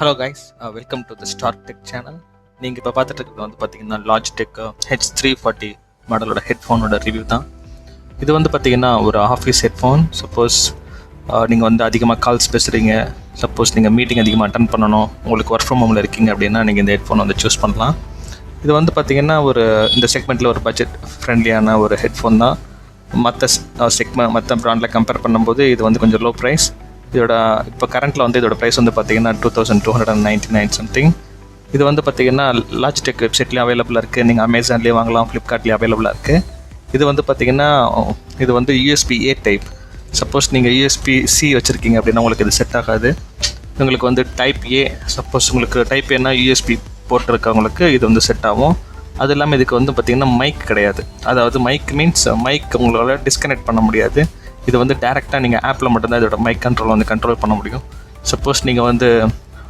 Hello guys, welcome to the star tech channel. நீங்கள் இப்போ பார்த்துட்டு இருக்கிறது வந்து பார்த்தீங்கன்னா லாஜிடெக் H340 மாடலோட ஹெட்ஃபோனோட ரிவ்யூ தான். இது வந்து பார்த்தீங்கன்னா ஒரு ஆஃபீஸ் ஹெட்ஃபோன். சப்போஸ் நீங்கள் வந்து அதிகமாக கால்ஸ் பேசுகிறீங்க, சப்போஸ் நீங்கள் மீட்டிங் அதிகமாக அட்டன் பண்ணணும், உங்களுக்கு ஒர்க் ஃப்ரம் ஹோமில் இருக்கீங்க அப்படின்னா நீங்கள் இந்த ஹெட்ஃபோன் வந்து சூஸ் பண்ணலாம். இது வந்து பார்த்தீங்கன்னா இந்த செக்மெண்ட்டில் ஒரு பட்ஜெட் ஃப்ரெண்ட்லியான ஒரு ஹெட்ஃபோன் தான். மற்ற ப்ராண்டில் கம்பேர் பண்ணும்போது இது வந்து கொஞ்சம் லோ ப்ரைஸ். இதோட இப்போ கரண்ட்டில் வந்து இதோட ப்ரைஸ் வந்து பார்த்தீங்கன்னா 2299 சம்திங். இது வந்து பார்த்தீங்கன்னா லாஜிடெக் வெப்சைட்லேயும் அவைலபிளாக இருக்குது, நீங்கள் அமேசான்லேயும் வாங்கலாம், ஃப்ளிப்கார்ட்லேயும் அவைலபிளாக இருக்குது. இது வந்து பார்த்தீங்கன்னா இது வந்து USB-A டைப். சப்போஸ் நீங்கள் USB-C வச்சுருக்கீங்க அப்படின்னா உங்களுக்கு இது செட் ஆகாது. உங்களுக்கு வந்து டைப் A, சப்போஸ் உங்களுக்கு டைப் ஏன்னா USB போட்டிருக்கவங்களுக்கு இது வந்து செட் ஆகும். அது இல்லாமல் இதுக்கு வந்து பார்த்திங்கன்னா மைக் கிடையாது. அதாவது மைக் மீன்ஸ் மைக் உங்களால் டிஸ்கனெக்ட் பண்ண முடியாது. இது வந்து டேரெக்டாக நீங்கள் ஆப்பில் மட்டும்தான் இதோட மைக் கண்ட்ரோல் பண்ண முடியும். சப்போஸ் நீங்கள் வந்து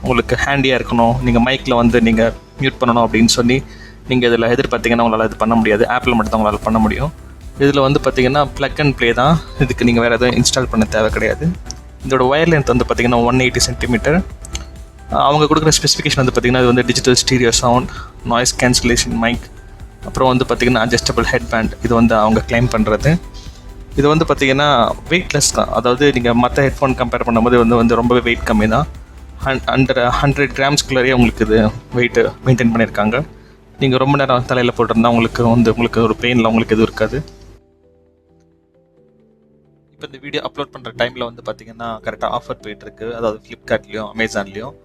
உங்களுக்கு ஹேண்டியாக இருக்கணும், நீங்கள் மைக்கில் வந்து நீங்கள் மியூட் பண்ணணும் அப்படின்னு சொல்லி நீங்கள் இதில் எதிர்பார்த்தீங்கன்னா உங்களால் இது பண்ண முடியாது. ஆப்பில் மட்டும்தான் உங்களால் பண்ண முடியும். இதில் வந்து பார்த்திங்கன்னா ப்ளக் அண்ட் ப்ளே தான். இதுக்கு நீங்கள் வேறு எதுவும் இன்ஸ்டால் பண்ண தேவை கிடையாது. இதோட ஒயர் லென்த் வந்து பார்த்திங்கன்னா 180 சென்டிமீட்டர். அவங்க கொடுக்குற ஸ்பெசிஃபிகேஷன் வந்து பார்த்திங்கன்னா இது வந்து digital stereo sound, noise cancellation mic, அப்புறம் வந்து பார்த்திங்கன்னா அட்ஜஸ்டபிள் ஹெட் பேண்ட். இது வந்து அவங்க கிளைம் பண்ணுறது. இது வந்து பார்த்திங்கன்னா வெயிட்லெஸ் தான். அதாவது நீங்கள் மற்ற ஹெட்ஃபோன் கம்பேர் பண்ணும்போது வந்து ரொம்பவே வெயிட் கம்மி தான். அண்டர் 100 கிராம்ஸ்குள்ளேயே உங்களுக்கு இது வெயிட்டு மெயின்டைன் பண்ணியிருக்காங்க. நீங்கள் ரொம்ப நேரம் தலையில் போட்டிருந்தா உங்களுக்கு ஒரு பெயினில் உங்களுக்கு எதுவும் இருக்காது. இப்போ இந்த வீடியோ அப்லோட் பண்ணுற டைமில் வந்து பார்த்திங்கன்னா கரெக்டாக ஆஃபர் போயிட்டுருக்கு. அதாவது ஃப்ளிப்கார்ட்லேயும் அமேசான்லேயும்.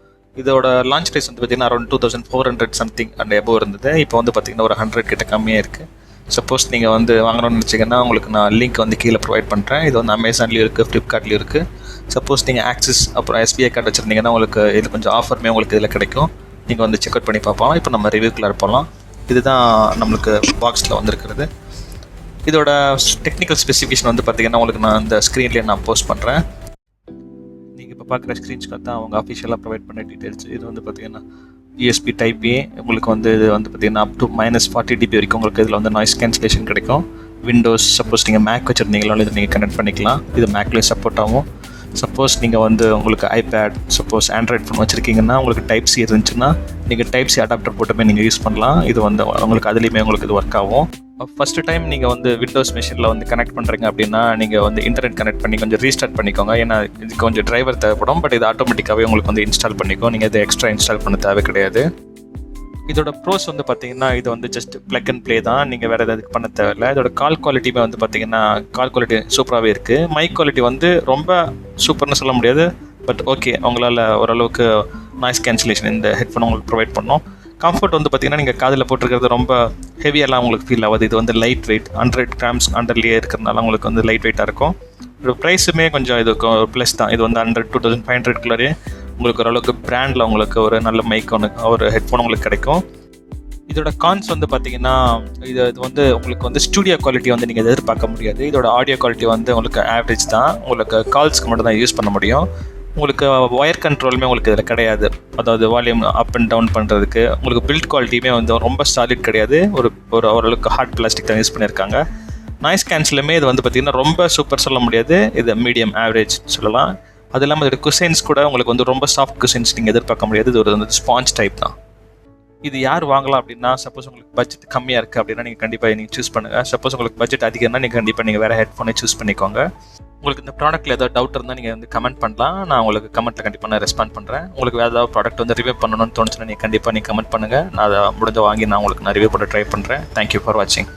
இதோட லான்ச் ப்ரைஸ் வந்து பார்த்திங்கன்னா அரௌண்ட் 2400 சம்திங் அண்ட் எபோவ் இருந்தது. இப்போ வந்து பார்த்திங்கன்னா ஒரு 100 கிட்ட கம்மியாக இருக்குது. சப்போஸ் நீங்கள் வந்து வாங்கணும்னு நினச்சிங்கன்னா உங்களுக்கு நான் லிங்க் வந்து கீழே ப்ரொவைட் பண்ணுறேன். இது வந்து அமேசான்லேயும் இருக்குது, ஃப்ளிப்கார்ட்லேயும் இருக்குது. சப்போஸ் நீங்கள் ஆக்சிஸ் அப்புறம் SBI கார்டு வச்சுருந்தீங்கன்னா உங்களுக்கு இது கொஞ்சம் ஆஃபருமே உங்களுக்கு இதில் கிடைக்கும். நீங்கள் வந்து செக் அவுட் பண்ணி பார்ப்போம். இப்போ நம்ம ரிவ்யூக்குள்ளே இருப்போம். இதுதான் நம்மளுக்கு பாக்ஸில் வந்துருக்கிறது. இதோட டெக்னிக்கல் ஸ்பெசிஃபிகேஷன் வந்து பார்த்திங்கன்னா உங்களுக்கு நான் இந்த ஸ்க்ரீன்லேயே நான் போஸ்ட் பண்ணுறேன். நீங்கள் இப்போ பார்க்குற ஸ்க்ரீன்ஷாட் தான் அவங்க அஃபிஷியலாக ப்ரொவைட் பண்ண டீட்டெயில்ஸ். இது வந்து பார்த்திங்கன்னா USB டைப் A. உங்களுக்கு வந்து இது வந்து பார்த்திங்கன்னா அப் டு -40 dB வரைக்கும் உங்களுக்கு இதில் வந்து நாய்ஸ் கேன்சலேஷன் கிடைக்கும். விண்டோஸ் சப்போஸ் நீங்கள் மேக் வச்சுருந்தீங்களோ இதை நீங்கள் கனெக்ட் பண்ணிக்கலாம். இது மேக்லேயும் சப்போர்ட் ஆகும். சப்போஸ் நீங்கள் வந்து உங்களுக்கு ஐபேட், சப்போஸ் ஆண்ட்ராய்ட் ஃபோன் வச்சுருக்கீங்கன்னா உங்களுக்கு டைப் C இருந்துச்சுன்னா நீங்கள் டைப் C அடாப்டர் போட்டுமே நீங்கள் யூஸ் பண்ணலாம். இது வந்து உங்களுக்கு அதுலேயுமே உங்களுக்கு இது ஒர்க் ஆகும். ஃபஸ்ட்டு டைம் நீங்கள் வந்து விண்டோஸ் மிஷினில் வந்து கனெக்ட் பண்ணுறீங்க அப்படின்னா நீங்கள் வந்து இன்டர்நெட் கனெக்ட் பண்ணி கொஞ்சம் ரீஸ்டார்ட் பண்ணிக்கோங்க. ஏன்னா இதுக்கு கொஞ்சம் டிரைவர் தேவைப்படும். பட் இது ஆட்டோமேட்டிக்காகவே உங்களுக்கு வந்து இன்ஸ்டால் பண்ணிக்கும். நீங்கள் இதை எக்ஸ்ட்ரா இன்ஸ்டால் பண்ண தேவை கிடையாது. இதோட ப்ரோஸ் வந்து பார்த்தீங்கன்னா இது வந்து ஜஸ்ட் ப்ளக் அண்ட் ப்ளே தான். நீங்கள் வேறு எதாவது பண்ண தேவையில்லை. இதோட கால் குவாலிட்டியுமே வந்து பார்த்தீங்கன்னா கால் குவாலிட்டி சூப்பராகவே இருக்குது. மைக் குவாலிட்டி வந்து ரொம்ப சூப்பர்னு சொல்ல முடியாது, பட் ஓகே, அவங்களால ஓரளவுக்கு நாய்ஸ் கேன்சலேஷன் இந்த ஹெட்ஃபோன் உங்களுக்கு ப்ரொவைட் பண்ணோம். கம்ஃபர்ட் வந்து பார்த்திங்கன்னா நீங்கள் காதில் போட்டிருக்கிறது ரொம்ப ஹெவியெல்லாம் உங்களுக்கு ஃபீல் ஆகுது. இது வந்து லைட் வெயிட் 100 கிராம்ஸ் அண்டர்லேயே இருக்கிறதுனால உங்களுக்கு வந்து லைட் வெயிட்டாக இருக்கும். ஒரு ப்ரைஸுமே கொஞ்சம் இதுக்கு ப்ளஸ் தான். இது வந்து 2500 உங்களுக்கு ஓரளவுக்கு பிராண்டில் உங்களுக்கு ஒரு நல்ல மைக் ஒரு ஹெட்ஃபோன் உங்களுக்கு கிடைக்கும். இதோட கான்ஸ் வந்து பார்த்திங்கன்னா இது வந்து உங்களுக்கு வந்து ஸ்டூடியோ குவாலிட்டி வந்து நீங்கள் எதிர்பார்க்க முடியாது. இதோட ஆடியோ குவாலிட்டி வந்து உங்களுக்கு ஆவரேஜ் தான். உங்களுக்கு கால்ஸ்க்கு மட்டும் தான் யூஸ் பண்ண முடியும். உங்களுக்கு ஒயர் கண்ட்ரோலுமே உங்களுக்கு இதில் கிடையாது. அதாவது வால்யூம் அப் அண்ட் டவுன் பண்ணுறதுக்கு. உங்களுக்கு பில்ட் குவாலிட்டியுமே வந்து ரொம்ப சாலிட் கிடையாது. ஓரளவுக்கு ஹார்ட் பிளாஸ்டிக் தான் யூஸ் பண்ணியிருக்காங்க. நாய்ஸ் கேன்சலுமே இது வந்து பார்த்திங்கன்னா ரொம்ப சூப்பர் சொல்ல முடியாது. இது மீடியம் ஆவரேஜ் சொல்லலாம். அது இல்லாமல் இதோட குஷன்ஸ் கூட உங்களுக்கு வந்து ரொம்ப சாஃப்ட் குஷன்ஸ் நீங்கள் எதிர்பார்க்க முடியாது. இது ஒரு ஸ்பாஞ்ச் டைப் தான். இது யார் வாங்கலாம் அப்படின்னா, சப்போஸ் உங்களுக்கு பட்ஜெட் கம்மியாக இருக்குது அப்படின்னா நீங்கள் கண்டிப்பாக நீங்கள் சூஸ் பண்ணுங்கள். சப்போஸ் உங்களுக்கு பட்ஜெட் அதிகம்னா நீங்கள் கண்டிப்பாக நீங்கள் வேறு ஹெட்ஃபோனை சூஸ் பண்ணிக்கோங்க. உங்களுக்கு இந்த ப்ராடக்ட்டில் ஏதாவது டவுட் இருந்தால் நீங்கள் வந்து கமெண்ட் பண்ணலாம். நான் உங்களுக்கு கமெண்ட்டில் கண்டிப்பாக நான் ரெஸ்பாண்ட் பண்ணுறேன். உங்களுக்கு வேறு ஏதாவது ப்ராடக்ட் வந்து ரிவ்யூ பண்ணணும்னு தோணுச்சுன்னா நீங்கள் கண்டிப்பாக கமெண்ட் பண்ணுங்கள். நான் அதை வாங்கி நான் உங்களுக்கு ரிவ்யூ பண்ண ட்ரை பண்ணுறேன். தேங்க்யூ ஃபார் வாட்சிங்.